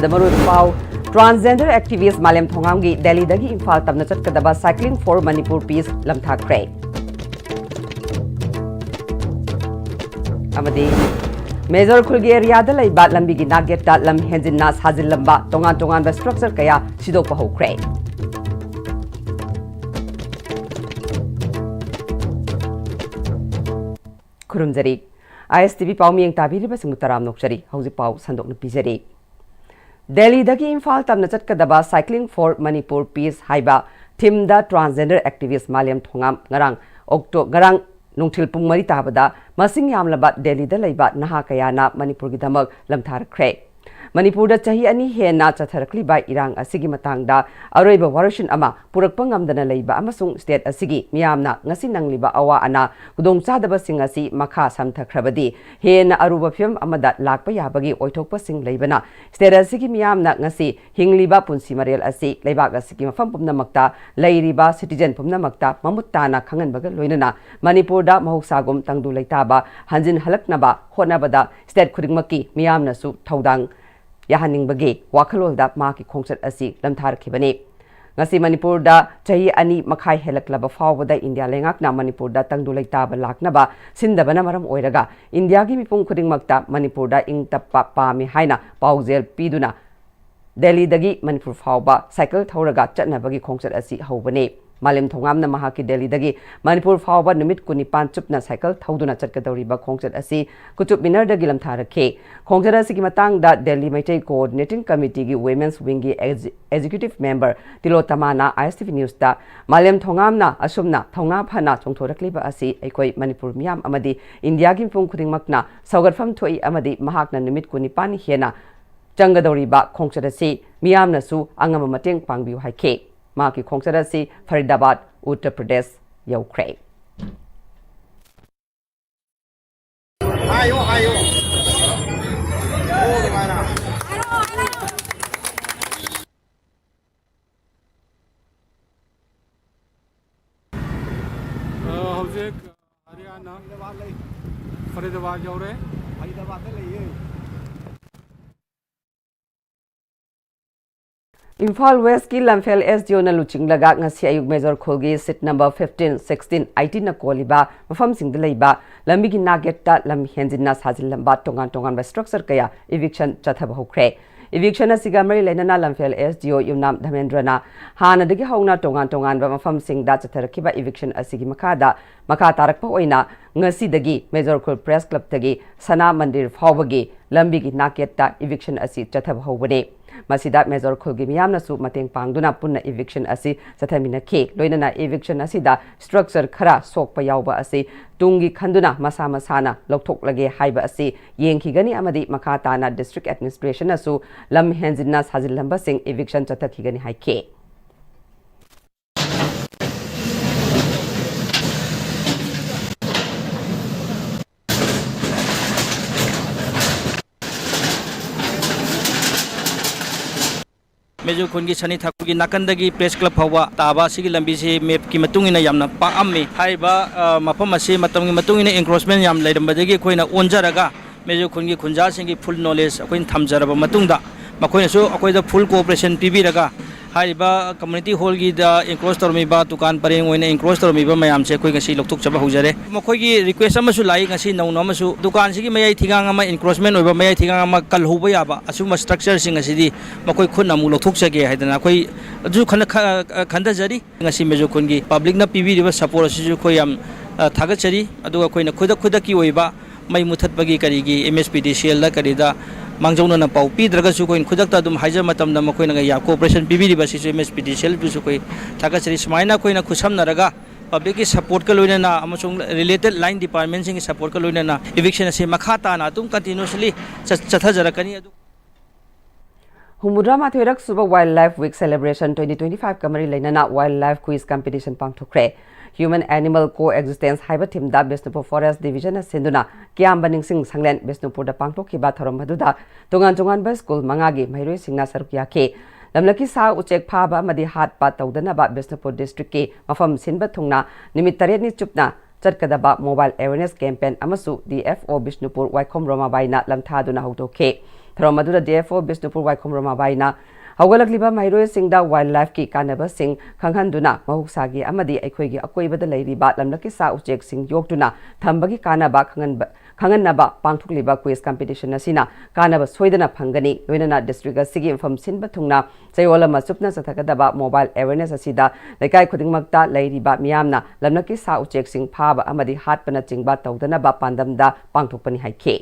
Abdamaru Pau, transgender activist Malem Thongamgi, Delhi Dagi Infal Tamnachat Kadaba cycling for Manipur Peace Lamthakre. Amadi Major Khulgi area da laiba lambi gi naget da lam henzin nas hazil lamba tongan ba structure kaya sidok pa hokre. Kurumjari ISTV pau miyeng tabiri ba singutaram nokjari hauji pau sandok na pijari. Delhi dagi Infal tamna chatkadaba cycling for Manipur Peace haiba theme da transgender activist Malem Thongam ngarang Nungtil pung mari tabada masing yamlaba Delhi da laiba naha kaya na Manipur gi damak lamtharakre. Manipur da chahi ani hena chatharakli ba irang asigi matang da aroiba warashin ama purakpa ngamdana laiba amasung state asigi miyamna ngasi nangliba awa ana kudong chadaba sing asi makha samthakhrabadi hena aruba phim amada lakpa yabagi oithokpa sing laibana state asigi miyamna ngasi hingliba punsi marel asi laibak asigi mafam pumnamakta lairiba citizen pumnamakta mamuttana khanganbaga loinana Manipur da mahoksagum tangdu laitaba hanjin halaknaba honabada state khudingmaki miyamna su thaudang Yahaning bagi wakalol da maki khongchat asi lamthar khibani ngasi Manipur da chahi ani makhai helaklaba fawada India lengak na Manipur da tangdulai taba laknaba sindabana maram oiraga India gi mipung khuding makta Manipur da ing tappa pami haina paujel piduna Delhi dagi Manipur fawba cycle thoraga chatna bagi khongchat asi hobane Malem Thongamna mahaki Delhi dagi Manipur fawba numit kunipan chupna cycle thoduna chatkadoriba khongchat asi kuchup minar dagi lamtharakhe khongchat asi gi matang da Delhi Maitai Coordinating Committee gi Women's Wing gi Executive Member Tilotamana ISTV News da Malem Thongamna asumna thongna phana chongthorakliba asi aikoi Manipur miyam amadi India gi pung khudingmakna saugatfam thoi amadi mahakna numit kunipan hena changadoriba khongchat asi miyamna su angama mateng pangbiu haike Maki Khongcharasi, Faridabad, Uttar Pradesh, Yaukre. Howjek Haryana, Faridabad Yaure, Infal West ki Lamphel SDO na luching laga ngasi ayug Major Khulgi seat number 15, 16, 18 na koliba mafam sing dilaiba lambi gi nagetta lam henjin na sajil lamba tongan ba structure kaya eviction chathab hokre eviction asiga mari lenana Lamphel SDO yumnam Dhamendra hana dagi hauna tongan ba mafam sing da chatharakhiba eviction asigi makha tarakpa oina ngasi dagi Major Khul Press Club dagi Sana Mandir fawbagi lambi gi nagetta eviction asi chathab hobane Masida Major Khulgi miyamna su mateng pangduna punna eviction asi sathamina ke loinana eviction asida structure khara sokpa yawba asi tungi khanduna masana lokthok lage haiba asi yengkhigani amadi makhatana district administration asu lam henjinna sajil lamba sing eviction chatakhigani haike Major Khulgi Sani Thakurgi nakandagi press club hawa taba sigi lambi se map ki matungina yamna paammi haiba mafam ase matamgi matungina encroachment yam leirambadagi koina onjaraga Major Khulgi khunja singi full knowledge koin thamjaraba matungda makoina su akoida full cooperation pibiraga haiba community hall gi da encroach tormiba tukan pareng oina encroach tormiba mayam se koi ngasi loktuk chaba hujare makoi gi request amasu lai ngasi nau namasu dukan sigi mayai thigang ama encroachment oiba mayai thigang ama kal huba yaba asuma structure sing asidi makoi khunna mu loktuk chage haidana koi aju khanda jari ngasi Major Khulgi public na pb riba support asisu koi yam thagachari aduga koina khuda ki oiba mai muthat bagi karigi MSPDCL la karida Mangjona na pau pi draga su koin khudakta dum haija matam na makoi na ya cooperation pibiri ba sisu MSPDCL bi su koi thagachari smaina koina khusam na raga public ki support ka loina na amasung related line department sing support ka loina na eviction se makhata na tum continuously chatha jarakani adu Humudra Mathirak Suba Wildlife Week Celebration 2025 Kamari Lainana Wildlife Quiz Competition Pangthokre Human Animal Coexistence Haiba Team da Bisnupur Forest Division Sinduna Kiam Baning Sing Sanglen Bisnupur da Pangthokhiba Thorom Maduda Tongan ba School Mangagi Mairoi Singna Sarukya ke Lamlaki Sa Uchek Phaba Madi Hat Pa Tawdana ba Bisnupur District ke Mafam Sinba Thungna Nimit Taret ni Chupna Chatkadaba Mobile Awareness Campaign Amasu DFO Bisnupur Waikhom Roma Baina Lamthaduna Hautoke ꯊꯧꯔꯝ ꯑꯗꯨꯗ DFO Bishnupur ꯋꯥꯏꯈꯣꯝ ꯔꯃꯥꯕꯥꯏꯅ ꯍꯧꯒꯠꯂꯛꯂꯤꯕ ꯃꯍꯩꯔꯣꯏꯁꯤꯡꯗ wild ꯂꯥꯏꯐꯀꯤ ꯀꯥꯟꯅꯕꯁꯤꯡ ꯈꯪꯍꯟꯗꯨꯅ ꯃꯍꯧꯁꯥꯒꯤ ꯑꯃꯗꯤ ꯑꯩꯈꯣꯏꯒꯤ ꯑꯀꯣꯏꯕꯗ ꯂꯩꯔꯤꯕ ꯂꯝꯂꯛꯀꯤ ꯁꯥ ꯎꯆꯦꯛꯁꯤꯡ ꯌꯣꯛꯇꯨꯅ ꯊꯝꯕꯒꯤ ꯀꯥꯟꯅꯕ ꯈꯪꯍꯟꯅꯕ ꯄꯥꯡꯊꯣꯛꯂꯤꯕ ꯀ꯭ꯋꯤꯖ ꯀꯝꯄꯤꯇꯤꯁꯟ ꯑꯁꯤꯅ ꯀꯥꯟꯅꯕ ꯁꯣꯏꯗꯅ ꯐꯪꯒꯅꯤ ꯂꯣꯏꯅꯅ ꯗꯤꯁꯇ꯭ꯔꯤꯛ ꯑꯁꯤꯒꯤ ꯃꯐꯝ ꯁꯤꯟꯕ ꯊꯨꯡꯅ ꯆꯌꯣꯜ ꯑꯃ ꯆꯨꯞꯅ ꯆꯠꯊꯒꯗꯕ ꯃꯣꯕꯥꯏꯜ ꯑꯦꯋꯦꯔꯅꯦꯁ ꯑꯁꯤꯗ ꯂꯩꯀꯥꯏ ꯈꯨꯗꯤꯡꯃꯛꯇ ꯂꯩꯔꯤꯕ ꯃꯤꯌꯥꯝꯅ ꯂꯝꯂꯛꯀꯤ ꯁꯥ ꯎꯆꯦꯛꯁꯤꯡ ꯐꯥꯕ ꯑꯃꯗꯤ ꯍꯥꯠꯄꯅꯆꯤꯡꯕ ꯇꯧꯗꯅꯕ ꯄꯥꯟꯗꯝꯗ ꯄꯥꯡꯊꯣꯛꯄꯅꯤ ꯍꯥꯏꯈꯤ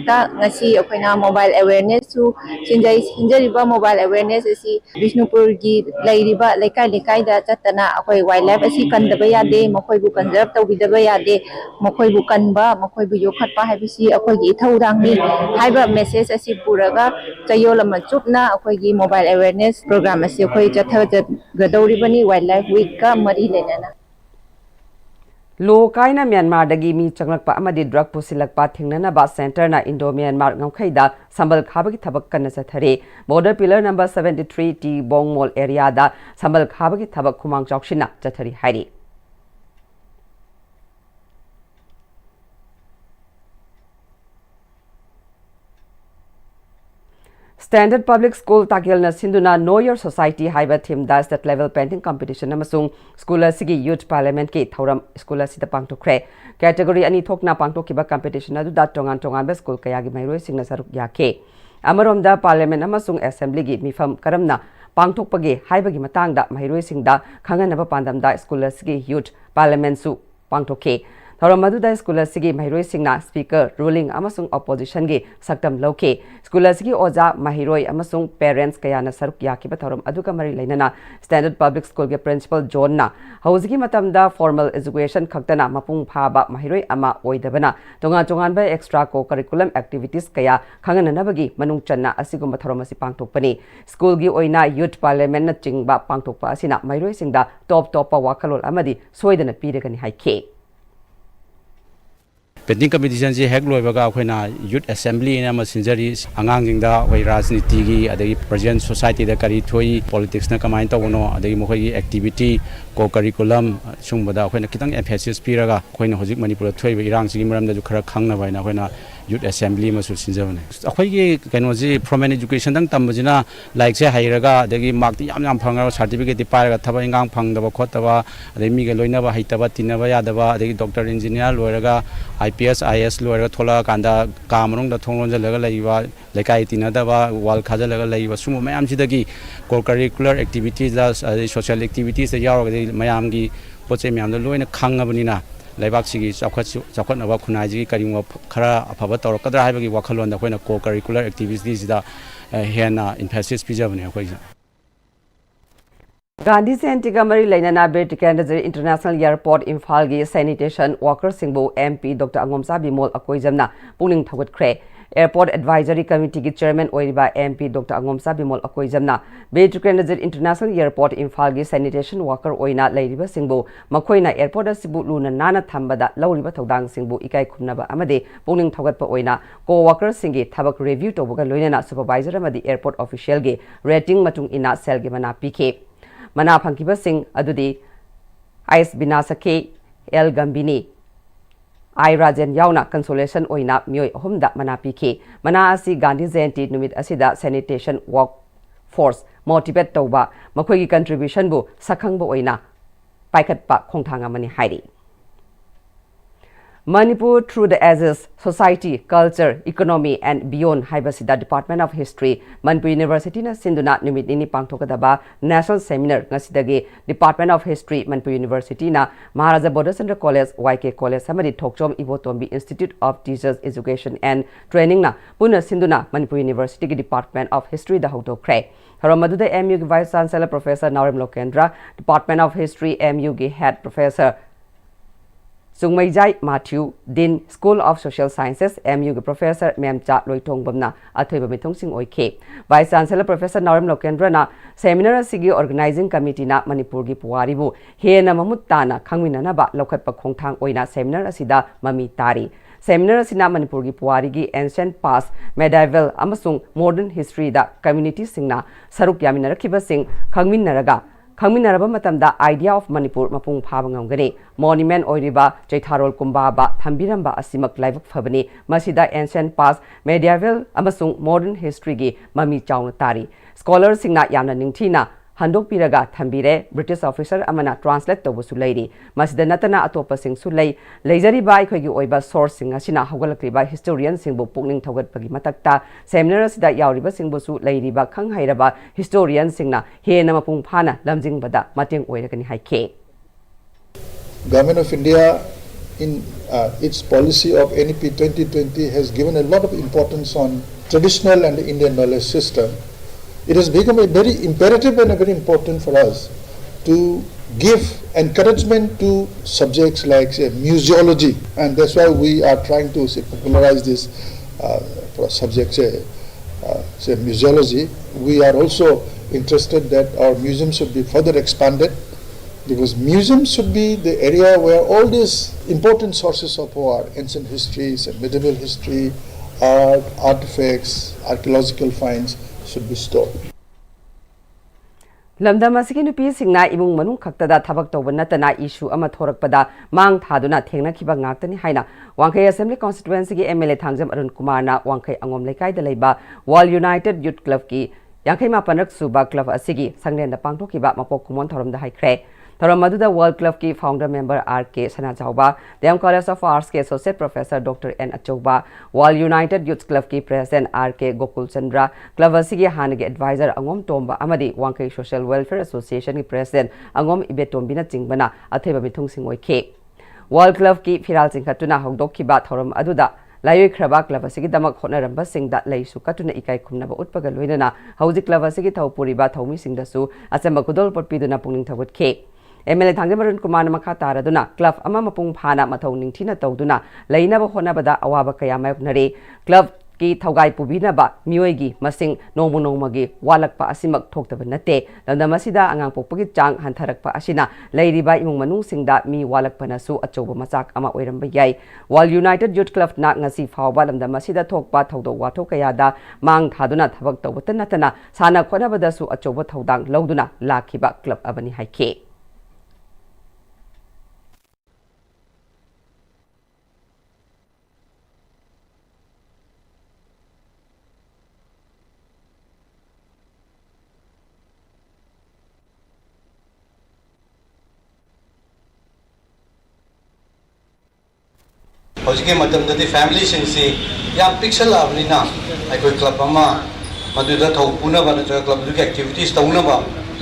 ngasi akhona mobile awareness su sinjariba mobile awareness asi Bishnupur gi lairiba lekai da chatana akhoi wildlife asi kandaba yade makhoi bu conserve tawbidaba yade makhoi bu kanba makhoi bu yokhatpa haibisi akhoi gi thaudangni haiba message asi puraga chayola machupna akhoi gi mobile awareness program asi akhoi chatha gadawribani wildlife week ka mari lenana लो कायना Myanmar दगी मी चंगलकपा अमदी drug पुसिलकपा थिंगननबा सेंटरना Indo Myanmar ngamkhaida sambal khabagi thabak kanna sathare border pillar number 73 T Bong Mall area da sambal khabagi thabak khumang chawshina chathari hairi Standard Public School Takilna Sinduna Know Your Society Haiba Theme da State Level Painting Competition amasung School asigi Youth Parliament ki thauram School asida pangthokre category ani thokna pangthokiba competition adu da tongan be school kaya gi mairoi singna saruk yake amarom da Parliament amasung Assembly gi mifam karamna pangthokpage haiba gi matang da mairoi singda khanganaba pandam da School asigi Youth Parliament su pangthokhe thauram adu da School asigi mairoi singna speaker ruling amasung opposition gi saktam lauke School asigi oja mahiroi amasung parents kaya na saruk yakiba thauram adu ka mari lainana Standard Public School ge principal John na hauzigi matam da formal education khaktana mapung phaba mahiroi ama oidabana tongan ba extra co-curriculum activities kaya khangananabagi manung channa asigumba thauram asi pangthokpani school gi oina youth parliament na chingba pangthokpa asina mahiroi singda top pa wakalol amadi soidana piragani haike Painting competition se hek loibaga akhona youth assembly na ma sinjari angang jingda oi rajniti gi adagi present society da kari thoi politics na kamai tawono adagi mokhoi activity co curriculum sungbada akhona kitang emphasis piraga akhona hojik manipur thoi ba irang sigi maram da ju khara khangna baina akhona youth assembly ma su sinjabane akhoi gi kenoji from an education dang tambajina like se hairaga adagi mark ti yam phanga certificate ti paraga thaba ingang phangdaba khotaba adagi mi ga loina ba haitaba tinaba yadaba adagi doctor engineer loiraga IPS IS loira thola kanda kamarong da thonglon jalaga laiba lekai tinadaba wal khajalaga laiba sumo mayam sidagi co curricular activities da social activities da yaroga mayam gi poche mayam da loina khangabani na laibak sigi chakhat na ba khunai ji karingwa khara afaba tawrakadra haibagi wakhalon da khoina co curricular activities da hena emphasis pijabani akhoi Gandhi Jayantiga mari lainana Birtikandazir International Airport Imphal gi sanitation worker singbu MP Dr. Angomsa Bimol akoijamna puning thawat Airport Advisory Committee gi chairman oiriba MP Dr. Angomsa Bimol akoijamna Birtikandazir International Airport Imphal gi sanitation worker oina leiriba singbu makoina airport asibu luna nana thambada lawriba thodang singbu ikai khumnaba amade puning thawatpa oina co-worker singi thabak review tobuga loinana supervisor amadi airport official gi rating matung ina sel gi mana pk Mana Pankiba Singh Adudi Ais Binasake El Gambini I Rajan Yauna Consolation Oina Myoy Humda Mana Pike Mana Asi Gandhi Jayanti Numit Asida Sanitation Workforce Motivate Toba Makogi contribution bu Sakhang bu Oina Paikat Pa Khongthanga Mani Hairi Manipur through the ages society, culture, economy and beyond Haibasida Department of History Manipur University na sinduna numit nini pangthokadaba national seminar ngasidagi Department of History Manipur University na Maharaja Bodhachandra College YK College samadi Thokchom Ibotombi Institute of Teachers Education and Training na puna sinduna Manipur University ki Department of History da hotokre Haramaduda MU ki Vice Chancellor Professor Narim Lokendra Department of History MU ki Head Professor Sungmaijai Matthew Dean School of Social Sciences MU ge Professor Memcha Loitong Bamna Athoiba Mithong Sing Oike Vice Chancellor Professor Narim Lokendra na seminar asigi organizing committee na Manipur gi puwari bu hena mamut tana khangminana ba lokhatpa khongthang oina seminar asida mami tari Seminar asina Manipur gi puwari gi ancient past medieval amasung modern history da community singna saruk yaminarakiba sing khangminaraga खंगमिनरबा मतमदा idea of Manipur मपुंग फाबा ngamgani monument oiriba chaitharol kumba ba thambiramba asimak laibak phabani masida ancient past medieval amasung modern history gi mami chauna tari scholars singna yamna ningthina handok piraga thambire British officer amana translate tobusu leiri masida natana atopa sing su lei leijari bai khogi oiba source sing asina hogalakriba historian singbu pukning thogat pagi matakta seminar sida yauriba singbu su leiriba khang hairaba historian singna hena mapung phana lamjing bada mateng oiragani haike Government of India in its policy of NEP 2020 has given a lot of importance on traditional and Indian knowledge system. It has become a very imperative and a very important for us to give encouragement to subjects like say museology, and that's why we are trying to popularize this subject say museology. We are also interested that our museums should be further expanded, because museums should be the area where all these important sources of our ancient histories and medieval history, art, artifacts, archaeological finds should be stored. Lamdam asigi nupi singna imung manung khaktada thabak tawba natana issue ama thorakpada mang thaduna thengna khiba ngaktani haina Wangkai Assembly constituency gi MLA Thangjam Arun Kumar na Wangkai Angom Lekai da leiba Wall United Youth Club ki Yangkai Mapanak Suba Club asigi sanglen da pangthokiba mapok kumon thoram da haikre Maduda World Club ki founder member RK Sana Chauba, Dem College of Arts ki Associate Professor Dr. N. Achauba, World United Youth Club ki President RK Gokul Chandra, Club asigi hanagi advisor Angom Tomba Amadi Wangkai Social Welfare Association ki President Angom Ibetombina Jingbana Atheba Mithung Singoi ke. World Club ki Firal Singhatuna Hogdok ki Bat Thoram Aduda, Layu Kraba Club asigi damak honaramba sing that lay sukatuna ikai kumnaba utpagaluina, Hausi Club asigi Taupuri Bat Homi Sing the Su, Asambakudol Porpiduna Punging Tawut ke. MLA Thangjam Arun Kumar makha taraduna club ama mapung phana mathau ningthina tawduna leinaba honabada awaba kaya mayoknare club ki thaugai pubina ba mioi gi masing nongmagi walakpa asimak thoktaba nate lamdamasida angang pokpagi chang hantharakpa asina leiriba imung manung singda mi walakpana su achoba machak ama oiramba yai Wall United Youth Club na ngasi fawba lamdamasida thokpa thaudo wathok kayada mang thaduna thabak tawbata natana sana khonabada su achoba thaudang lawduna lakhiba club abani haike Hojike matamdadi family singsi yam pixel avnina aikoi club ama maduda thopuna bana jo club du activities tauna ba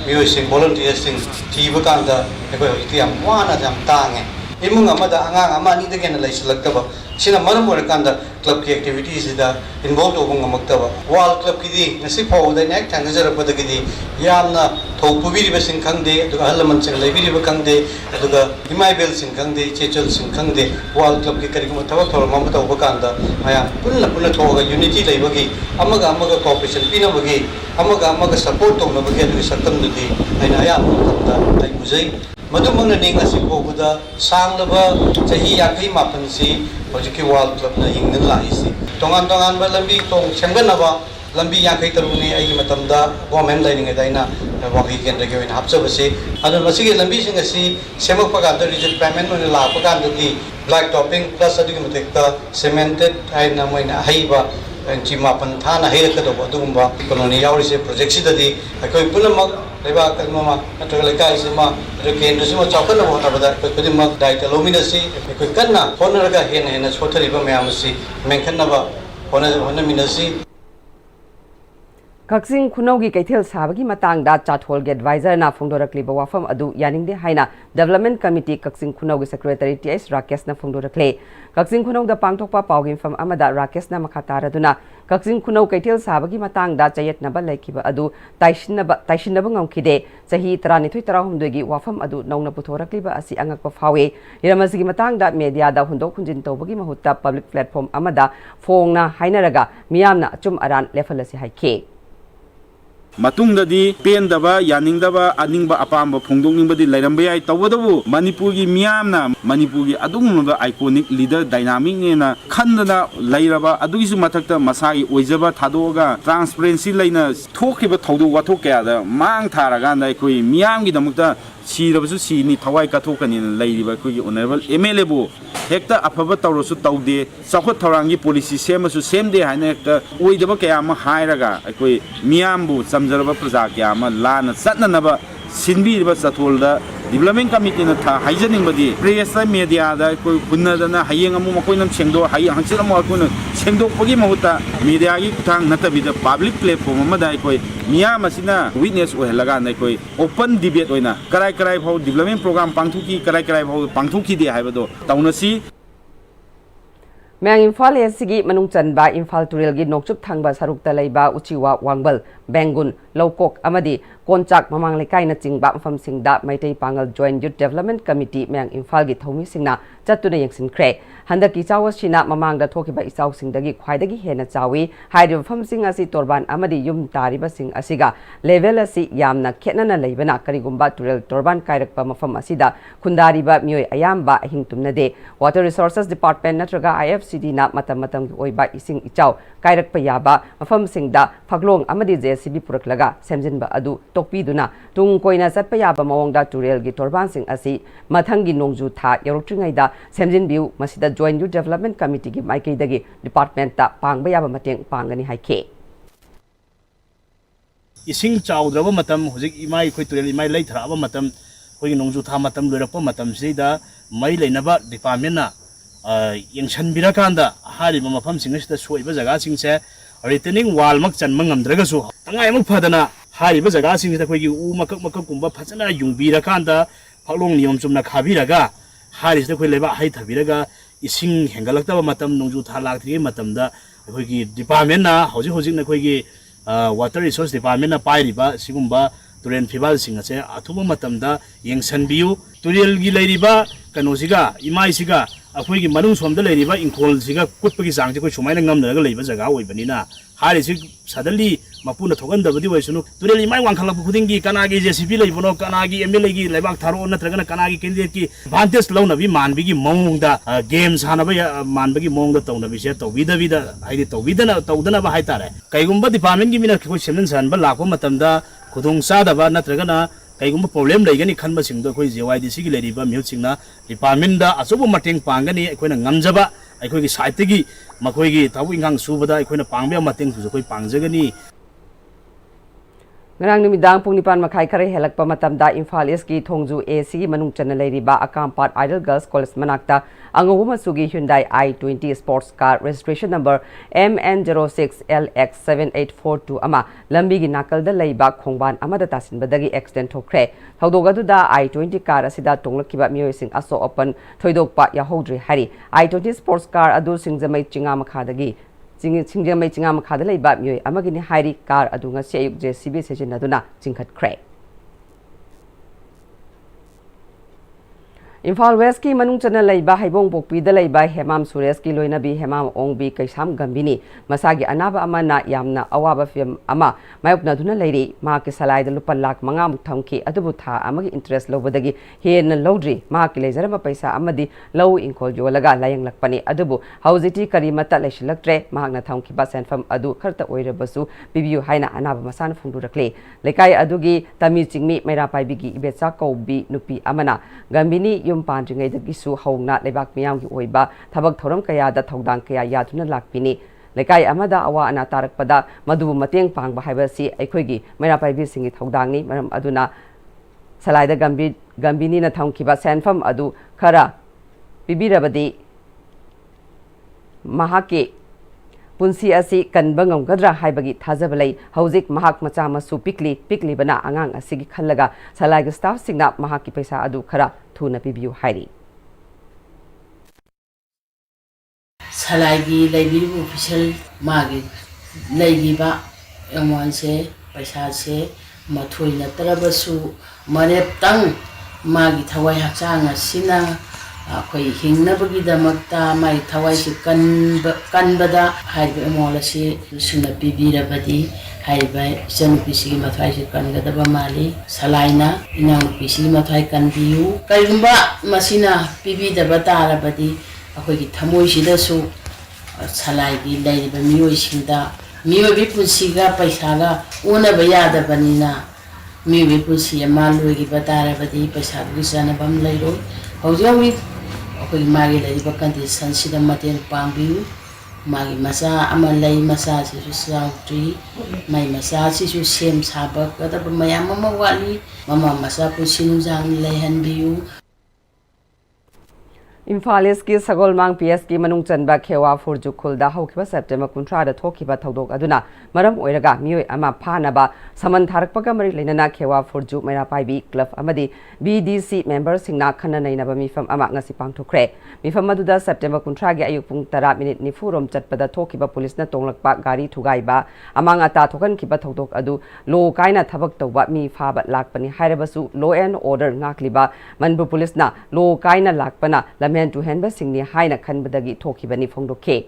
miyoi sing volunteers sing thiba kanda aikoi hojike yam wana jam tange imung amada angang ama ni degen laislaktaba sina maram bor kanda club ki activities da involved obung amaktaba wall club ki di ngasi pho da nek thangajara pada ki di yamna thopubiri ba sing khangde aduga halaman sing laibiri ba khangde aduga imaibel sing khangde chechol sing khangde wall club ki karigum thawak thor mam ta ubakanda aya punna thoga unity laibagi amaga cooperation pina bagi amaga support tawna bagi aduga sakam dudi aina aya ta ai bujai madumangna ning asi boguda sanglaba chahi yakai mapansi hojiki wall club na hingna laisi tongan ba lambi tong semganaba lambi yakai taruni ai matamda government lining daina wagi kendra ge win hapchabasi adu masigi lambi sing asi semak paganda rigid payment on la paganda di black topping plus adu matekta cemented ai na moina haiba chima pan thana hairaka do adumba koloni yauri se project sidadi akoi punamak leba kalmama natola kai sima rekendra sima chakana hona bada kodima daita lominasi akoi kanna honaraga hena sothariba mayamasi menkhanna ba hona minasi Kaksing Kunogi Kaitil Sabagi Matang da Chathol ge advisor na phongdorakli ba wafam adu yaningde haina Development Committee Kaksing Kunogi Secretary TS Rakesh na phongdorakle Kaksing Kunog da pangthokpa pawgin fam amada Rakesh na makataraduna Kaksing Kunog Kaitil Sabagi Matang da chayet na ba laikiba adu taishinna ba ngomkide sahi 32 gi wafam adu nongna puthorakli ba asi angakpa phawe iramasigi matang da media da hundok hunjin tawbagi mahutta public platform amada phongna hainaraga miyamna achum aran lefalasi haike matungdadi pendaba yaningdaba aningba apamba phongdongningba di lairambe ai tawadabu Manipuri miyamna Manipuri adungmaba iconic leader dynamic nena khandana lairaba adugisu mathakta masagi oijaba thadoga transparency laina thokiba thodu wathok kya da mang tharaga na koi miyamgi damukta sirabasu sini thawai kathokani lairiba koi honorable MLA bu hekta afaba tawrosu tawde sakhot thorangi policy semasu semde haina hekta oidaba kya ma hairaga koi miyambu samjaraba praja kya ma lana satnanaba sinbiriba satholda development committee na tha haijaning badi press media da koi punnadana hayeng amu makoinam sengdo hayang hangsil amu akuna sengdok pagi mahuta media gi kuthang natabida public platform ma dai koi miyam asina witness ohelaga nai koi open debate oina karai karai phau development program pangthuki karai karai phau pangthuki de haibado taunasi Mang Imphal Sigi Manung Chanba Imphal Turil gi Nokchup Thangba Sarukta Leiba Uchiwa Wangbal Bengun Lokok Amadi Konchak Mamang Lekai na Chingba Mafam Singda Maitai Pangal Joint Youth Development Committee Mang Imphal gi Thomi Singna Chatuna Yangsin Kre Handaki Chawa Shina Mamang da Thokiba Isau Singdagi Khwaidagi Hena Chawi Haidu Mafam Sing asi Torban Amadi Yum Tariba Sing asiga level asi yamna khetnana leibana karigumba Turil Torban Kairakpa Mafam asida Khundariba Mioi Ayamba Ahing Tumnade Water Resources Department natraga IFCD na matam ki oiba ising ichaw kairak payaba mafam singda phaglong amadi JCB puraklaga semjinba adu tokpiduna tung koina satpayaba mawongda turel gi torban sing asi mathangi nongju tha yorotringaida semjinbiu masida joint youth development committee gi maikaidagi department ta pangbayaba mateng pangani haike ising chawdraba matam hojik imai khoi turel imai lai thraba matam khoi nongju tha matam loirakpa matam sida mai leinaba department na yengsan birakanda hari mafam singasida soiba jaga singse returning wall mak chanma ngamdragasu tangai mak phadana hari ba jaga singida khoi gi u makak makak kumba phajana yungbirakanda phaklong niyom chumna khabiraga hari sida khoi leba hai thabiraga ising hengalakta matam nongju thalakthri matamda khoi gi department na hoji hoji na khoi gi water resource department na pairiba sigumba turen fibal singase athuba matamda yengsan biu turel gi leiriba kanosiga imai siga अखोई की मनुंग सोमदा लेरिबा इंखोल सिगा कुटपगी चांग से कोई सुमाइना ngamnaraga leiba jaga oibanina hari si suddenly mapuna thogandabadi waisunu tureli mai wangkhalak khudingi kanagi JCB leibono kanagi MLA gi leibak tharo natragana kanagi candidate ki advantage launabi manbigi mongda games hanaba manbigi mongda tawnabi se tawbida haidi tawdana ba haitare kaigumba department gi mina khoi semen san ba lakwa matamda khudong sadaba natragana kaigumba problem leigani khanba singdo khoi JYDC gi leriba mihu singna department da asobo mateng pangani khoina ngamjaba akhoi gi site gi makhoi gi tabu ingang subada khoina pangbe mateng su khoi pangjagani Ngarang numidang pung nipan makai kare helakpa matamda Imphal East ki Thongju AC manung chana leiriba Akampat Idol Girls College manakta angawuma sugi Hyundai i20 sports car registration number MN06LX7842 ama lambi gi nakal da leiba khongban amada tasinbadagi accident thokre thaudoga da i20 car asida tonglakiba miyoi sing aso open thoidokpa yahodri hari i20 sports car adu singjamai chinga makhadagi Singjamai Chingam Kadalai Bamui, Amagini Hairi car Adunga Sayuk JCB Session Aduna, Chinkat Cray. Imphal West ki manung chana leiba haibong bokpi da leiba Hemam Suresh ki loina bi Hemam Ongbi Kaisam Gambini masagi anaba ama na yamna awaba film ama mayupna duna leiri ma ki salai da lupa lak manga muthamki adubu tha amagi interest lobadagi hen lodri ma ki lejarama paisa amadi low inkol jolaga layang lakpani adubu hauziti karimata leishilaktre mahagna thamki ba senfam adu kharta oirabasu bibiu haina anaba masana fundurakle lekai adugi tami chingmi maira paibigi ibetsa kaubi nupi amana Gambini yum pandringai da gisu haungna lebak miyam gi oiba thabak thoram kaya da thodang kaya yaduna lakpini lekai amada awa ana tarak pada madubu mateng pangba haibasi aikhoi gi maira paibi singi thodangni maram aduna salaida gambini na thamkiba senfam adu khara bibirabadi mahake punsi asi kanba ngamgadra haibagi thajabalai hauzik mahak macha masu pikli bana angang asigi khallaga salaiga staff singna mahaki paisa adu khara thuna pibiu hairi salagi laibiru official magi laibiba amwanse paisa se mathoi na tarabasu manep tang magi thawai hakchang asina ꯑꯩꯈꯣꯏ ꯍꯤꯡꯅꯕꯒꯤꯗꯃꯛꯇ ꯃꯥꯏ ꯊꯋꯥꯏꯁꯤ ꯀꯟꯕꯗ ꯍꯥꯏꯔꯤꯕ ꯏꯃꯣꯜ ꯑꯁꯤ ꯁꯨꯅ ꯄꯤꯕꯤꯔꯕꯗꯤ ꯍꯥꯏꯔꯤꯕ ꯏꯆꯟꯅꯨꯄꯤꯁꯤꯒꯤ ꯃꯊ꯭ꯋꯥꯏꯁꯤ ꯀꯟꯒꯗꯕ ꯃꯥꯜꯂꯤ ꯁꯂꯥꯏꯅ ꯏꯅꯥꯎꯅꯨꯄꯤꯁꯤꯒꯤ ꯃꯊ꯭ꯋꯥꯏ ꯀꯟꯕꯤꯌꯨ ꯀꯔꯤꯒꯨꯝꯕ ꯃꯁꯤꯅ ꯄꯤꯕꯤꯗꯕ ꯇꯥꯔꯕꯗꯤ ꯑꯩꯈꯣꯏꯒꯤ ꯊꯃꯣꯏꯁꯤꯗꯁꯨ ꯁꯂꯥꯏꯒꯤ ꯂꯩꯔꯤꯕ ꯃꯤꯑꯣꯏꯁꯤꯡꯗ ꯃꯤꯑꯣꯏꯕꯒꯤ ꯄꯨꯟꯁꯤꯒ ꯄꯩꯁꯥꯒ ꯑꯣꯟꯅꯕ ꯌꯥꯗꯕꯅꯤꯅ ꯃꯤꯑꯣꯏꯕꯒꯤ ꯄꯨꯟꯁꯤ ꯑꯃ ꯂꯣꯏꯈꯤꯕ ꯇꯥꯔꯕꯗꯤ ꯄꯩꯁꯥꯗꯨꯒꯤ ꯆꯥꯟꯅꯕ ꯑꯃ ꯂꯩꯔꯣꯏ ꯍꯧꯖꯤꯛ ꯍꯧꯖꯤꯛ ꯑꯩꯈꯣꯏ ꯃꯥꯒꯤ ꯂꯩꯔꯤꯕ ꯀꯟꯗꯤꯁꯟꯁꯤꯗ ꯃꯇꯦꯡ ꯄꯥꯡꯕꯤꯌꯨ ꯃꯥꯒꯤ ꯃꯆꯥ ꯑꯃ ꯂꯩ ꯃꯆꯥꯁꯤꯁꯨ ꯆꯥꯎꯗ꯭ꯔꯤ ꯃꯥꯏ ꯃꯆꯥꯁꯤꯁꯨ ꯁꯦꯝ ꯁꯥꯕꯒꯗꯕ ꯃꯌꯥꯝ ꯑꯃ ꯋꯥꯠꯂꯤ ꯃꯃꯥ ꯃꯆꯥ ꯄꯨꯟꯁꯤ ꯅꯨꯡꯖꯥꯡ ꯂꯩꯍꯟꯕꯤꯌꯨ Imphal Eastki Sagolmang PSki Manung Chanba Khewa Furju Khulda Haukiba September 30 da thokiba thodok aduna maram oiraga mioi ama phanaba saman tharakpaga mari leinana Khewa Furju Maira Paibi Club amadi BDC members singna khana nainaba mifam ama ngasi pangthokre mifam maduda September 30 gi ayuk pung 10 minute nifurom chatpada thokiba police na tonglakpa gari thugaiba amang ata thokan kiba thodok adu lo kaina thabak tawba mi phaba lakpani hairabasu law and order ngakliba Manipur police na lo kaina lakpana to handle singni haina khanbadagi thokibani phongdoke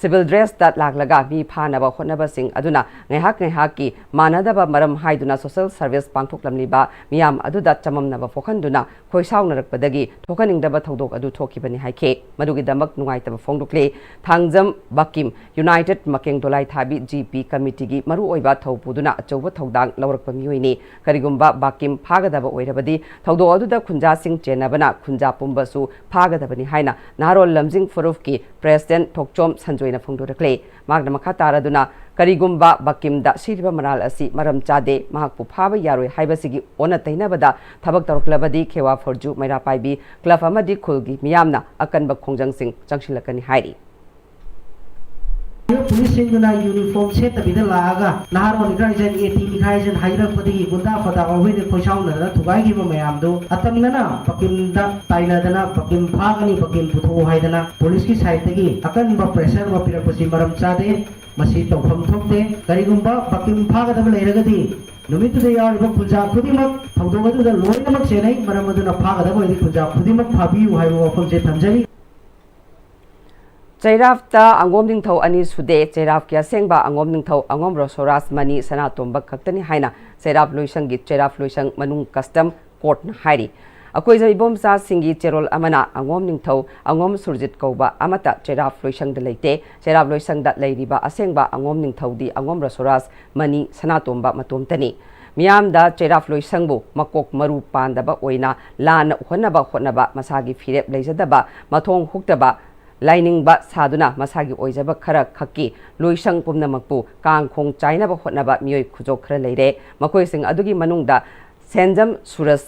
civil dress that laglaga mi phanaba khonaba sing aduna ngehak ki manadaba maram haiduna social service pangthoklamliba miyam aduda chamamnaba phokhanduna khoisaungnarakpadagi thokaningdaba thodok adu thokibani haike madugi damak nungaitaba phongdokle thangjam bakim united makeng dolai thabi gp committee gi maru oiba thopuduna achouba thodang lawrakpa miyoini karigumba bakim phagadaba oirabadi thodok aduda khunja sing chenabana khunja pumbasu phagadabani haina narol lamjing furuf ki president thokchom sanjoy na phongdorakle magna makha taraduna karigumba bakimda siriba maral asi maram chade mahakpu phaba yaroi haibasigi ona tainabada thabak taroklabadi Khewa Furju Maira Paibi club amadi khulgi miyamna akanba khongjang sing changsilakani hairi police singuna uniform set tabida laaga naharo nigraisen eti nigraisen haira padi gunda fada awene khoisau na thugai gi mayam do atamna bakimda tainadana bakim phagani bakim putho haidana police ki side tagi akan ba pressure ba pirak pasi maram chade masi tawpham thokte karigumba bakim phagadaba leiragadi numitu yaariba khunja khudimak thawdogadu da loinamak senai maram aduna phagadaba idi khunja khudimak phabiu haibu wafam je thamjari Chairaf ta angom ning thau ani sude chairaf kya sengba angom ning thau angom rosoras mani sana tomba khaktani haina chairaf loisang gi chairaf loisang manung custom court na hairi akoi jai bom sa singi cherol amana angom ning thau angom surjit kauba amata chairaf loisang da leite chairaf loisang da leiriba asengba angom ning thau di angom rosoras mani sana tomba matomtani miyam da chairaf loisangbu makok maru pandaba oina lan honnaba masagi firep leijadaba mathong huktaba Lining ba saduna masagi oijaba khara khaki loisang pumnamakpu kangkhong chainaba hotnaba mioi khujok khara leire makoi sing adugi manungda senjam suraj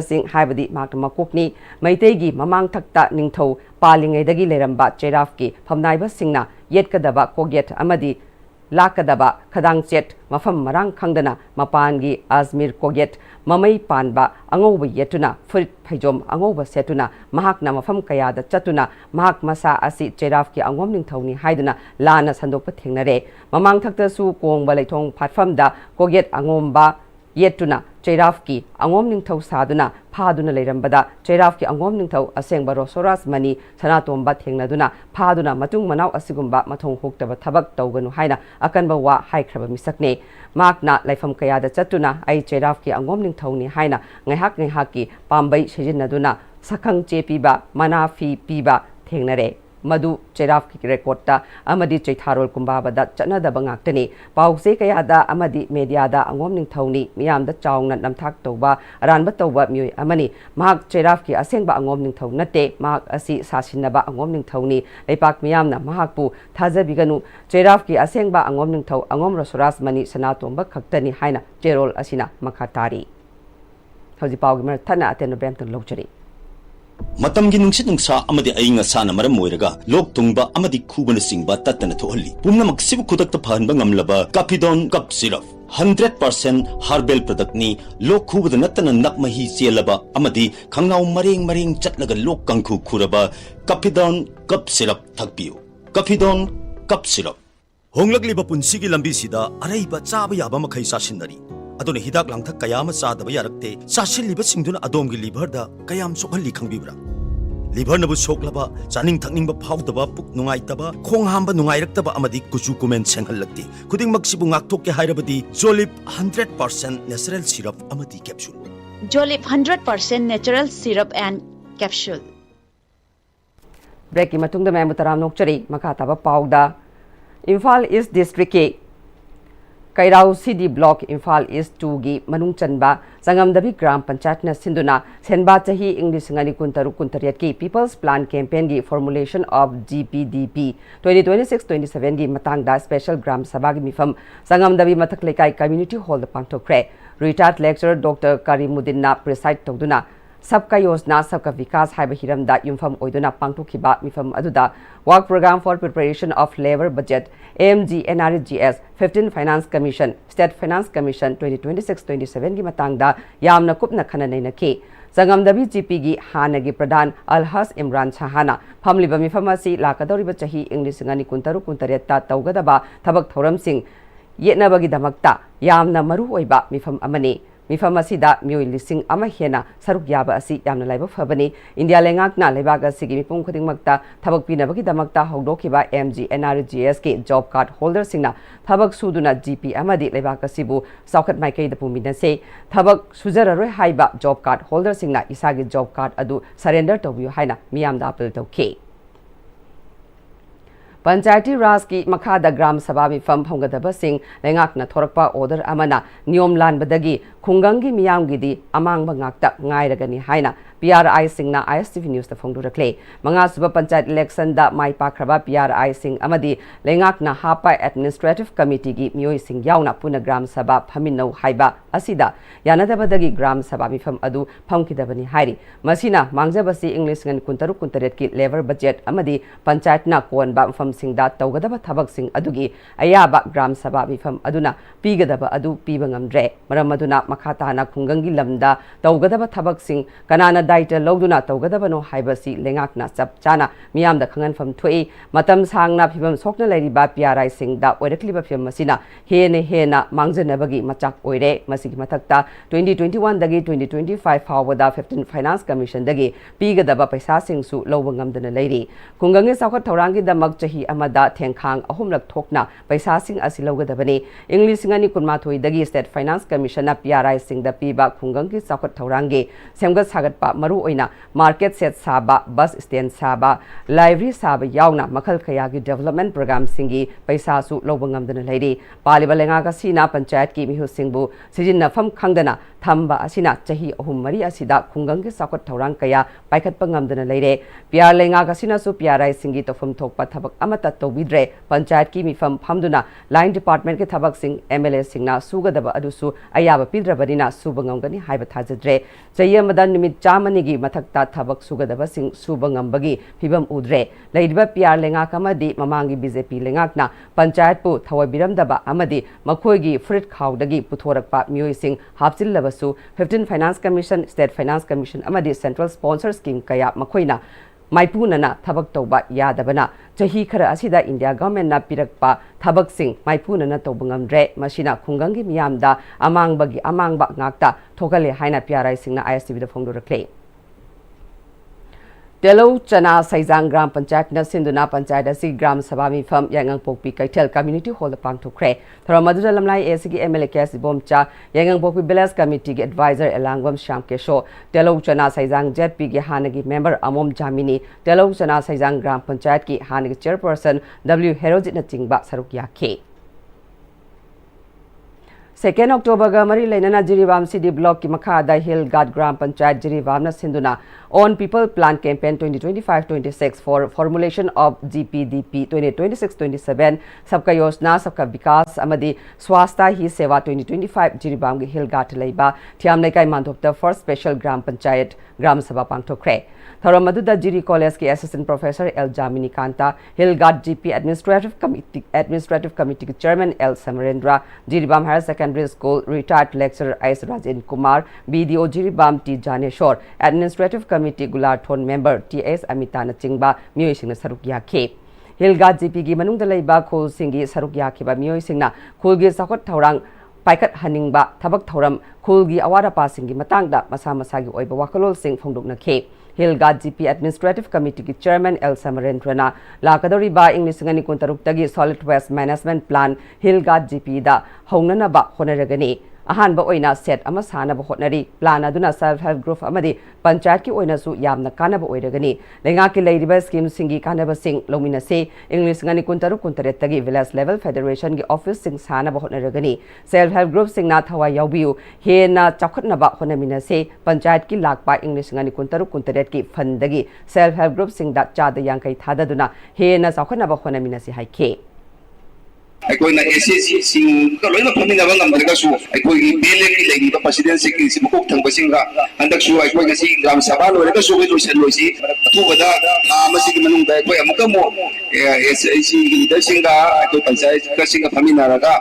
sing haibadi makna makokni maitei gi mamang thakta ningthau palingai dagi leramba chairaf ki phamnaiba singna yetkadaba koget amadi lakadaba khadang chet mafam marang khangdana mapangi Azmir koget mamai panba angoba yetuna furit phaijom angoba setuna mahakna mafam kaya da chatuna mahak masa asi chairaf ki angom ning thauni haiduna lana sandokpa thengnare mamang thakta su kongba leithong phatfam da koget angomba yetuna chairaf ki angom ning thau saduna phaduna leirambada chairaf ki angom ning thau asengba rosoras mani sanatomba thengnaduna phaduna matung manau asigumba mathong hoktaba thabak tawganu haina akanba wa haikraba misakne makna laifam kaya da chatuna ai chairaf ki angom ning thauni haina ngaihak ki pambai sejinaduna sakhang chepiba manafi piba thengnare madu chairaf ki record ta amadi chaitharol kumbaba da chanadaba ngaktani pause kaya da amadi media da angom ning thauni miyam da chawna namthak tawba aranba tawba mioi amani mahak chairaf ki asengba angom ning thau nate mahak asi sasinaba angom ning thauni leipak miyam na mahak pu thajabiganu chairaf ki asengba angom ning thau angom rosoras mani sanatomba khaktani haina cherol asina makhatari hauji pawgi mar thana ateno bemtang lojari Matamgi nungsit nungsa amadi ayinga sana maram moiraga lok tungba amadi khubana singba tatana thohalli pumnamak sibu khudakta phanba ngamlaba Kapidon Cup Syrup 100% herbal product ni lok khubada natana nakmahi chelaba amadi khangnau mareng chatlaga lok kangkhu khuraba Kapidon Cup Syrup thakpiu Kapidon Cup Syrup honglakliba punsigi lambi sida araiba chaba yaba makhai sasinari aduna hidak langthak kayama sadaba yarakte chasil liba singduna adomgi liver da kayam sokhalli khangbibra liver nabu soklaba chaning thakning ba phawdaba puk nungai taba khong hamba nungai raktaba amadi kuchu kumen senghallakti khuding maksibu ngakthok ke hairabadi jolip 100% natural syrup amadi capsule Jolip 100% natural syrup and capsule. Break ki matungda mai mutaram nokchari makha taba pauda Imphal East District ke Kairau CD Block Imphal East 2 gi manung chanba Sangamdabi Gram Panchayat na sinduna senba chahi English ngani kuntaru kuntariat ki People's Plan Campaign gi formulation of GPDP 2026-27 gi matangda special gram sabha gi mifam Sangamdabi mathak lekai community hall da pangthokre retired lecturer Dr. Karimuddin na preside tawduna सबका योजना सबका विकास हाइब हिरमदा युमफम ओइदुना पांगथोखिबा मिफम अदुदा work programme for preparation of labour budget AMG-NRGS 15 finance commission state finance commission 2026-27 की मतंगदा यामना कुपना खननैनखि संगमदबी जीपी की हानगी प्रधान अलहस इमरान शाहाना फमलिबा मिफम असि लाकदौरिबा चाही इंग्लिश ngani kuntaru kuntaretta तौगदबा थबक थौरमसिंग येनबगी दमक्ता यामना मरु ओइबा मिफम अमने मिफम असिदा मियोइ लिसिंग अमा हेना सरुक याबा असि यामना लाइबा फबनी इंडिया लेंगाकना लेबाग असिगी मिपुम खुदिंगमक्ता थबक पिनबगी दमक्ता हौदोखिबा AMG-NRGS के जॉब कार्ड होल्डर सिंगना थबक सुदुना GP अमदी लेबाग असिबु सौखत माइकई दपुमिनसे थबक सुजररोय हाइबा जॉब कार्ड होल्डर सिंगना इसागी जॉब कार्ड अदु सरेंडर तोबियो हाइना मियामदा अपील तौखे पंचायती राज की मखादा ग्राम सभा मिफम फंगदबा सिंह लेंगाकना थोरकपा ऑर्डर अमना नियम लानबदगी खुंगंगी मियामगिदी अमांगबा ngakta ngairagani haina PRI singna ISTV news ta phongdurakle manga suba panchayat election da mai pakraba PRI sing amadi lengakna hapa administrative committee gi mioi sing yauna puna gram sabha phaminau haiba asida yanadabadagi gram sabha mifam adu phamkidabani hairi masina mangjabasi english ngan kuntaru kuntaret ki level budget amadi panchayat na konba mfam singda tawgadaba thabak sing adugi ayaba gram sabha mifam aduna pigadaba adu pibangamdre maram aduna makhatana khungangi lamda tawgadaba thabak sing kanana daita logduna tawgadabano haibasi lengakna chap chana miyam da khangan fam thoi matam sangna phibam sokna lairiba PRI singda oirakliba phim masina hena mangjanabagi machak oire masigi mathakta 2021 dagi 2025 fawada 15 finance commission dagi pigadaba paisa singsu lobangam lairi kungangi sakhat thaurangi damak chahi amada thengkhang ahumlak thokna paisa sing asi logadabani english ngani kunma thoi dagi state finance commission na PRI singda piba kungangi sakhat thaurangi semgat sagat pa maru oina market set saba bus stand saba library saba yauna makhal khayagi development program singi paisa su lobangam dana lairi paliba lenga ka sina panchayat ki mihu singbu sijinna fam khangdana thamba asina chahi ahum mari asida khungang ki sakot thorang kaya paikhat pangam dana laire PR lenga ka sina su PRI singi tofum thokpa thabak amata tobidre panchayat ki mifam phamduna line department ke thabak sing MLA singna sugadaba adusu ayaba pidrabadina subangam gani haiba thajadre chayamada nimit chamanigi mathakta thabak sugadaba sing subangambagi phibam udre laidiba PR lenga kamadi mamangi BJP lengakna panchayat pu thawai biramdaba amadi makhoigi fruit khawdagi puthorakpa mioi sing hapchillaba su 15 finance commission state finance commission amadi central sponsor scheme kaya makhoina maipuna thabak tawba yadabana chahi khara asida India government na pirakpa thabak sing maipuna na tawbangamdre masina khungangi miyamda amangba ngakta thogale haina PRI sing na ISTV da phongdorakle Telo Chana Saizang Gram Panchayat na sinduna panchayat asi gram sabha mifam yangang pokpi kaitel community hall da pangthokre tharamadura lamlai ACG MLA kes bomcha yangang pokpi balance committee ge advisor elangwam sham kesho Telo Chana Saizang ZP ge hanagi member amom jamini Telo Chana Saizang Gram Panchayat ki hanagi chairperson W Herojit na chingba saruk yakhe 2 October ga mari lainana Jiribam CD block ki makhada Hill Guard Gram Panchayat Jiribam na sinduna on People Plan Campaign 2025-26 for formulation of GPDP 2026-27 sabka yojna sabka vikas amadi swasta hi seva 2025 Jiribam gi Hill Guard laiba thiam lekai mandopta first special Gram Panchayat Gram Sabha pangthokre Thoramaduda Jiri College ki Assistant Professor L Jamini Kanta Hill Guard GP Administrative Committee Chairman L Samarendra Jiribam Higher Secondary School retired lecturer S Rajen Kumar BDO Jiribam T Janeshwar Administrative Committee Gularthon member TS Amitana Chingba mioi singna saruk yakhe Hill Guard GP gi manung da leiba khol singi saruk yakhe ba mioi singna khol gi sakot thorang paikat haningba thabak thoram khulgi awara pasingi matangda masa masagi oiba wakalol sing phongdoknakhe Hillgard GP Administrative Committee ki Chairman L. Samarendrana lakadori ba English ngani kuntaruk tagi Solid Waste Management Plan Hillgard GP da hongnana ba honaragani ahan ba oina set ama sana ba hotnari plan aduna self help group amadi panchayat ki oina su yamna kana ba oiragani lenga ki leiriba scheme singi kana ba sing lomina se English ngani kuntaruk kuntaret tagi village level federation ki office sing sana ba hotnaragani self help group sing na thawa yaubiu he na chakhatna ba honamina se panchayat ki lakpa English ngani kuntaruk kuntaret ki fandagi self help group sing da chada yankai thadaduna he na chakhatna ba honamina se haike ꯑꯩꯈꯣꯏꯅ ꯑꯦꯁꯦꯁꯤꯡꯒ ꯂꯣꯏꯅ ꯐꯝꯃꯤꯟꯅꯕ ꯉꯝꯗ꯭ꯔꯒꯁꯨ ꯑꯩꯈꯣꯏꯒꯤ ꯕꯦꯂꯦꯒꯤ ꯂꯩꯔꯤꯕ ꯄ꯭ꯔꯁꯤꯗꯦꯟꯁꯤꯡꯒꯤ ꯃꯀꯣꯛ ꯊꯪꯕꯁꯤꯡꯒ ꯍꯟꯗꯛꯁꯨ ꯑꯩꯈꯣꯏ ꯉꯁꯤ gram Sabha ꯂꯣꯏꯔꯒꯁꯨ ꯑꯩꯈꯣꯏ ꯂꯣꯏꯁꯤꯜꯂꯣꯏꯁꯤ ꯑꯊꯨꯕꯗ ꯊꯥ ꯑꯃꯁꯤꯒꯤ ꯃꯅꯨꯡꯗ ꯑꯩꯈꯣꯏ ꯑꯃꯨꯛꯀ ꯑꯃꯨꯛ ꯑꯦꯁꯦꯁꯤꯒꯤ ꯂꯤꯗꯔꯁꯤꯡꯒ ꯑꯩꯈꯣꯏ ꯄꯟꯆꯥꯌꯠꯀꯁꯤꯡꯒ ꯐꯝꯃꯤꯟꯅꯔꯒ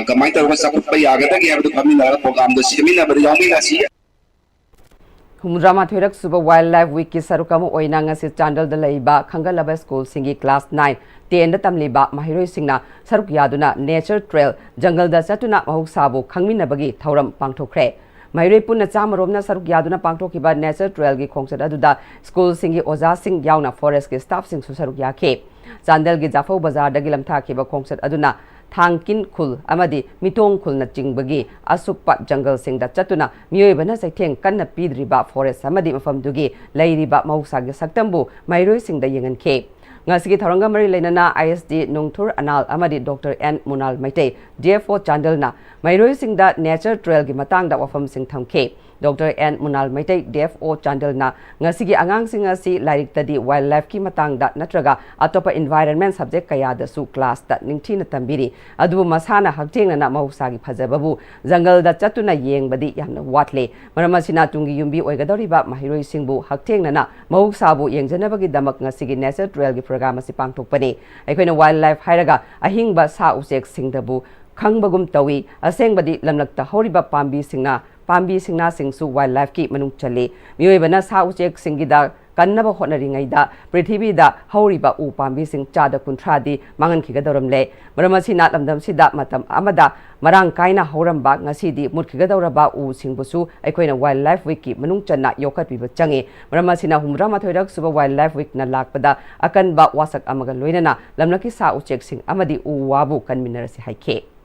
ꯀꯃꯥꯏꯅ ꯇꯧꯔꯒ ꯆꯥꯎꯈꯠꯄ ꯌꯥꯒꯗꯒꯦ ꯍꯥꯏꯕꯗꯨ ꯐꯝꯃꯤꯟꯅꯔꯒ ꯄ꯭ꯔꯣꯒ꯭ꯔꯥꯝꯗꯣ ꯁꯦꯝꯃꯤꯟꯅꯕꯗ ꯌꯥꯎꯃꯤꯟꯅꯁꯤ Humdrama Thurak Suba Wildlife Week ki sarukama oina ngasi Chandal da leiba Khangalaba School singi class 9 10 da tamliba mahiroi singna saruk yaduna nature trail jungle da chatuna mahuksabu khangminabagi thauram pangthokre mahiroi punna chamaromna saruk yaduna pangthokiba nature trail gi khongsat aduda school singi oja sing yauna forest ki staff sing su saruk yakhe Chandal gi Jafau Bazar da gilamtha khiba khongsat aduna Thangkin khul amadi mitong khul na chingbagi asukpa jungle sing da chatuna mioibana saitheng kanna pidriba forest amadi mafam dugi leiriba mausagi saktambu mairoi sing da yengan khe ngasigi tharanga mari leinana ISD Nungthur Anal amadi Dr. N Munal Maitei DFO Chandal na mairoi sing da nature trail gi matang da wafam sing thamkhe Dr. N Munal Maitei DFO Chandal na ngasigi angang sing asi lairik tadi wildlife ki matang da natraga atopa environment subject kaya da su class da ningthi na tambiri adu masana haktheng na mahusagi phajababu jungle da chatuna yengbadi yamna watle maramasina tungi yumbi oigadori ba mahiroi singbu haktheng na mahusabu yengjanabagi damak ngasigi nature trail gi program asi pangthokpani aikoina wildlife hairaga ahingba sa usek singdabu khangbagum tawi asengbadi lamlakta horiba pambi singna singsu wildlife ki manung chale mioibana sa usek singida kannaba hotnaringai da prithvi da horiba u pambi sing chada kunthadi mangan khigadoramle maramasina lamdam sida matam amada marang kaina horamba ngasidi mutkigadoraba u singbusu aikoina wildlife week ki manung channa yokat biba change maramasina humrama thoirak suba wildlife week na lakpada akanba wasak amaga loinana lamlaki sa uchek sing amadi u wabu kanminarasi haike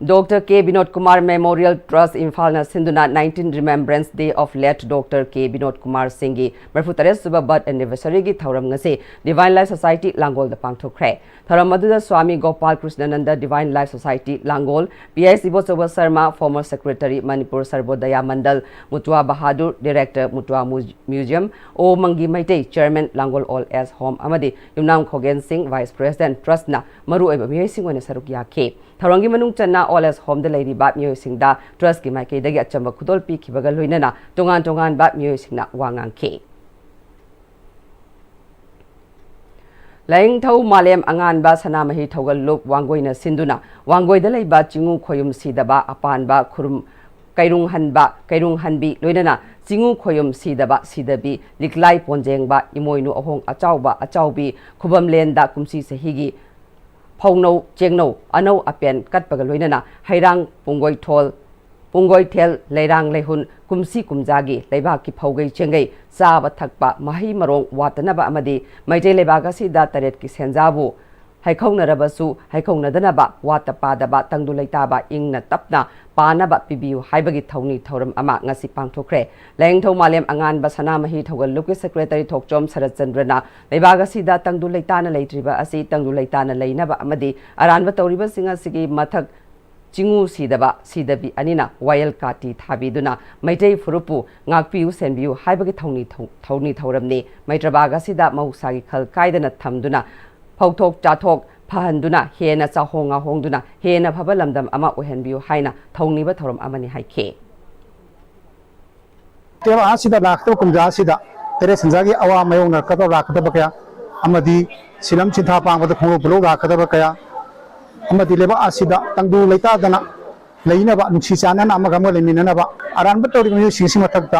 Dr. K. Binod Kumar Memorial Trust Imphal na Sinduna 19 Remembrance Day of late Dr. K. Binod Kumar Singhi Marfutare Suba birth anniversary gi thauram ngase Divine Life Society Langol da pangthokre thauram aduda Swami Gopal Krishnananda Divine Life Society Langol P.I. Sibosoba Sharma former secretary Manipur Sarbodaya Mandal Mutwa Bahadur director Mutwa Museum O Mangi Maitei chairman Langol All as Home amadi Yumnam Khogen Singh vice president trust na maru oiba miyai sing oina saruk yakhe Tharangi manung channa all as home the lady bat miyoi singda trust ki maike dagi achamba khudol pi khibaga loinana tongan bat miyoi singna wangang ke Laing thau malem angan ba sanamahi thogal lop wangoi na sinduna wangoi da leiba chingu khoyum sidaba apan ba khurum kairung hanbi loinana chingu khoyum sidaba sidabi liklai ponjeng ba imoinu ahong achaubi khubam lenda kumsi sehigi Pongno, Jengno, Ano Apian, Katpagaloinana, Hairang, Pungoi Tel, Leirang Lehun, Kumsi Kumzagi, Lebaki Pogai Chengay, Saba Takpa, Mahi Marong, Watanaba Amadi, Maite Lebagasi Dataret Kisenzabu, Haikona Rabasu, Haikona Danaba, Watapadaba, Tangdulaitaba, Ingna Tapna, Panaba Pibiu, Haibagi Tony Torum Ama, Nasi Pangtokre, Lang To Malem Angan Basanamahi Togal Lucas Secretary Tokjom Sarajandrana, Lebagasi da Tangdulaitana Laitriba, Asi Tangdulaitana Lainaba Amadi, Aranba Toriba Singer Sigi Matak. Chingu sidabi anina wayal kati thabiduna maitei furupu ngakpiu senbiu haibagi thoni thoramni maitrabaga sida mausagi khal kaidana thamduna phauthok chathok phahanduna hena chahonga hongduna hena phaba lamdam ama ohenbiu haina thongniba thoram amani haike teba asida lakto kumja sida tere sanjagi awa mayongna kato rakata bakya amadi silam chitha pangba khongo bulo rakata bakya amadi leba asida tangdu leita dana leina ba nuksi chana na amagam lemina ba aran ba tori mi sisi matakta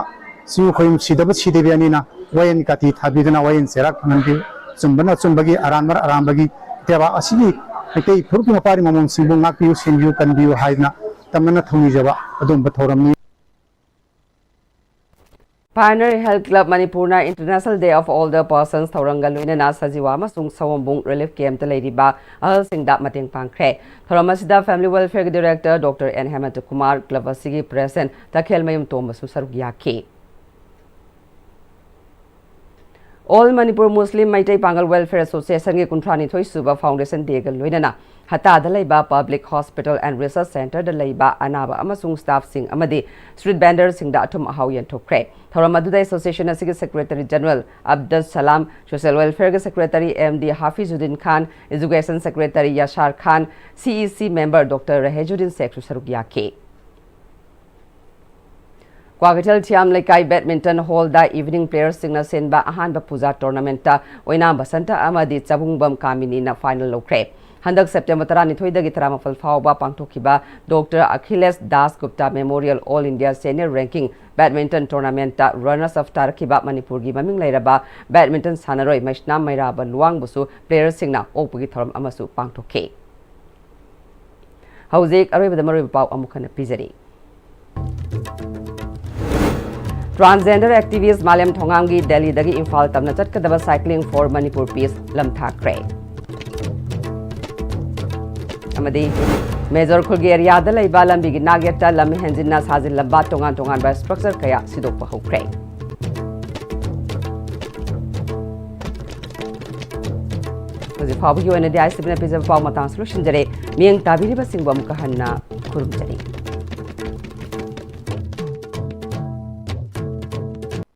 siu khoim sidaba sidebi anina wayan kati thabiduna wayan serak nanbi chumbana chumbagi aran bagi teba asigi Meitei ꯐꯨꯔꯨꯞꯀꯤ ꯃꯄꯥꯔꯤ ꯃꯃꯣꯡꯁꯤꯡꯕꯨ ꯉꯥꯛꯄꯤꯌꯨ ꯁꯦꯟꯕꯤꯌꯨ ꯀꯟꯕꯤꯌꯨ ꯍꯥꯏꯗꯅ ꯇꯝꯅꯅ ꯊꯧꯅꯤꯖꯕ ꯑꯗꯨꯝꯕ ꯊꯧꯔꯝꯅꯤ Pioneer Health Club Manipurna International Day of Older Persons Thaurangal Luinana Sajiwa amasung Sawambung Relief Camp Ladiba Ahsingda Mating Pankre Thoramasida Family Welfare Director Dr. N. Hemant Kumar Club Asigi President Takhel Mayum Thomas Sarugiyaki All Manipur Muslim Maitai Pangal Welfare Association ki Kuntrani Thoi Suba Foundation Degal Luinana Hata Dalaiba Public Hospital and Research Center Dalaiba Anaba Amasung Staff Sing Amadi Street Vendors Sing Da Atum Ahauyan Tokre Thoramadudai Association Asigi Secretary General Abdul Salam Social Welfare Secretary MD Hafizuddin Khan Education Secretary Yashar Khan CEC Member Dr. Rahejuddin Sekhu Sarugiyaki Kwagatel Tiam Lekai Badminton Hall da Evening Players Signal Senba Ahanba Puja Tournament ta Oina Basanta Amadi Chabungbam Kamini na final lokre Handak September 22 dagi 30 fauba pangthokiba Dr. Achilles Das Gupta Memorial All India Senior Ranking Badminton Tournament ta runners of Tarkiba Manipur gi maming lairaba Badminton Sanaroi Maishnam Mairaba Luang busu players singna opagi thoram amasu pangthoke Hauzik Arabada Marib Pau Amukana Pizari Transgender activist Malyam Thongamgi Delhi dagi Imphal tamna chatkadaba cycling for Manipur peace lamthakre Amadi Major Khulgi area da laiba lambi gi nageta lam henjinna sajil lamba tongan ba structure kaya sidokpa hokre Hoji phabu gi oina di ISTV na pizza pau matang solution jare mieng tabiri ba singba muka hanna kurum jare